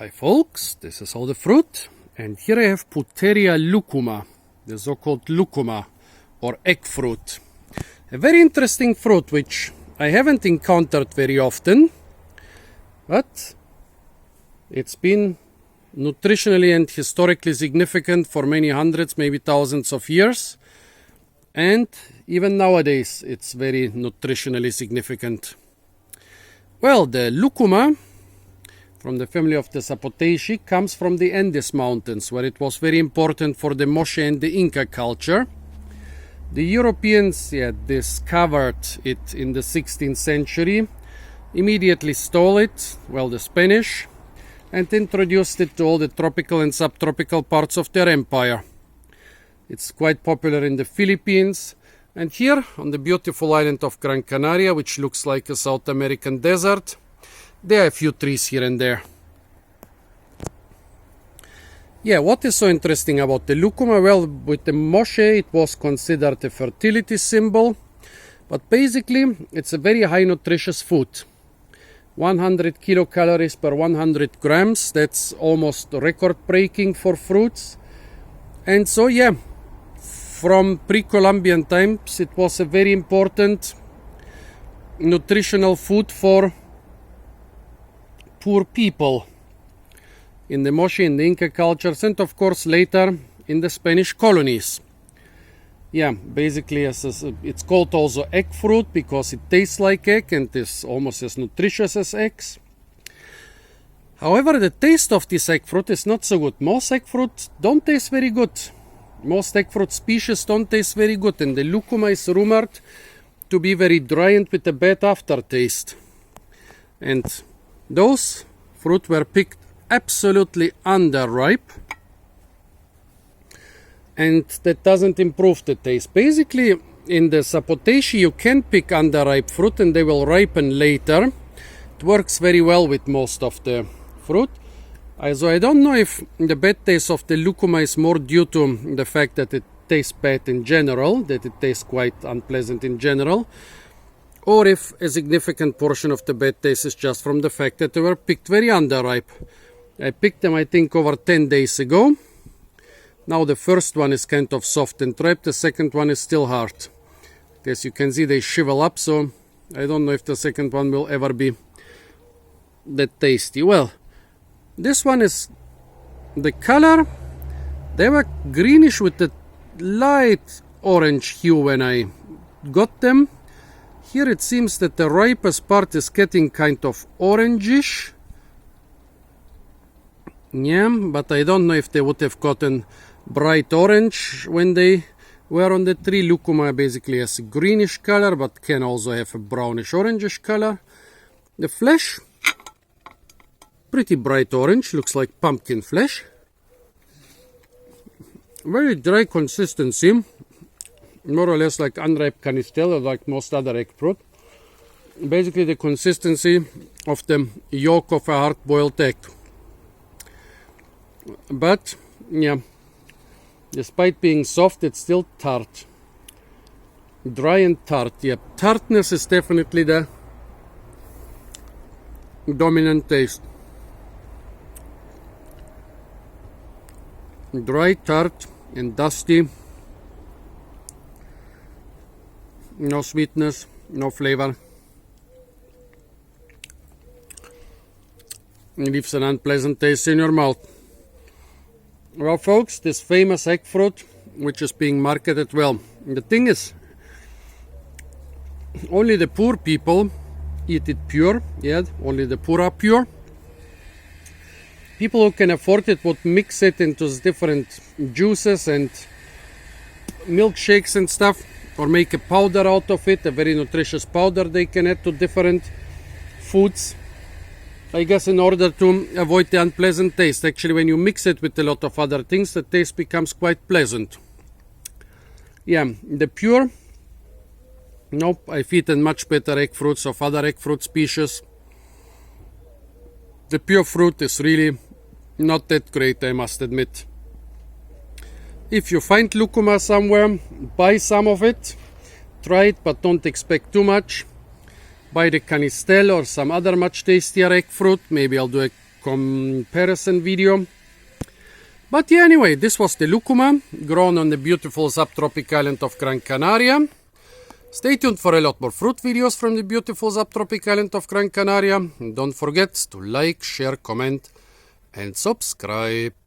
Hi folks, this is all the fruit, and here I have Pouteria lucuma, the so-called lucuma or eggfruit. A very interesting fruit which I haven't encountered very often, but it's been nutritionally and historically significant for many hundreds, maybe thousands of years, and even nowadays it's very nutritionally significant. Well, the lucuma from the family of the Pouteria comes from the Andes Mountains, where it was very important for the Moche and the Inca culture. The Europeans discovered it in the 16th century, immediately stole it, well, the Spanish, and introduced it to all the tropical and subtropical parts of their empire. It's quite popular in the Philippines, and here on the beautiful island of Gran Canaria, which looks like a South American desert, there are a few trees here and there. What is so interesting about the lucuma? Well, with the Moche it was considered a fertility symbol, but basically it's a very high nutritious food. 100 kilocalories per 100 grams, that's almost record breaking for fruits. And so from pre-Columbian times it was a very important nutritional food for poor people in the Moche and the Inca cultures, and of course later in the Spanish colonies. Basically it's called also egg fruit because it tastes like egg and is almost as nutritious as eggs. However, the taste of this egg fruit is not so good. Most egg fruit don't taste very good. Most egg fruit species don't taste very good, and the lucuma is rumored to be very dry and with a bad aftertaste. And those fruit were picked absolutely underripe, and that doesn't improve the taste. Basically, in the Pouteria you can pick underripe fruit and they will ripen later. It works very well with most of the fruit. So I don't know if the bad taste of the lucuma is more due to the fact that it tastes bad in general, that it tastes quite unpleasant in general, or if a significant portion of the bad taste is just from the fact that they were picked very underripe. I picked them, I think, over 10 days ago. Now the first one is kind of soft and ripe, the second one is still hard. As you can see, they shrivel up, so I don't know if the second one will ever be that tasty. Well, this one is the color. They were greenish with a light orange hue when I got them. Here it seems that the ripest part is getting kind of orangish. But I don't know if they would have gotten bright orange when they were on the tree. Lucuma basically has a greenish color, but can also have a brownish orangish color. The flesh, pretty bright orange, looks like pumpkin flesh. Very dry consistency, more or less like unripe canistel, like most other egg fruit. Basically the consistency of the yolk of a hard-boiled egg. But despite being soft, it's still tart. Dry and tart. Tartness is definitely the dominant taste. Dry, tart, and dusty. No sweetness, no flavor. It leaves an unpleasant taste in your mouth. Well, folks, this famous egg fruit, which is being marketed well. The thing is, only the poor people eat it pure. Only the poor are pure. People who can afford it would mix it into different juices and milkshakes and stuff, or make a powder out of it, a very nutritious powder they can add to different foods, I guess, in order to avoid the unpleasant taste. Actually, when you mix it with a lot of other things, the taste becomes quite pleasant. The pure, nope, I've eaten much better egg fruits of other egg fruit species. The pure fruit is really not that great, I must admit. If you find lucuma somewhere, buy some of it, try it, but don't expect too much. Buy the canistel or some other much tastier egg fruit. Maybe I'll do a comparison video. But yeah, anyway, this was the Lucuma, grown on the beautiful subtropical island of Gran Canaria. Stay tuned for a lot more fruit videos from the beautiful subtropical island of Gran Canaria. And don't forget to like, share, comment, and subscribe.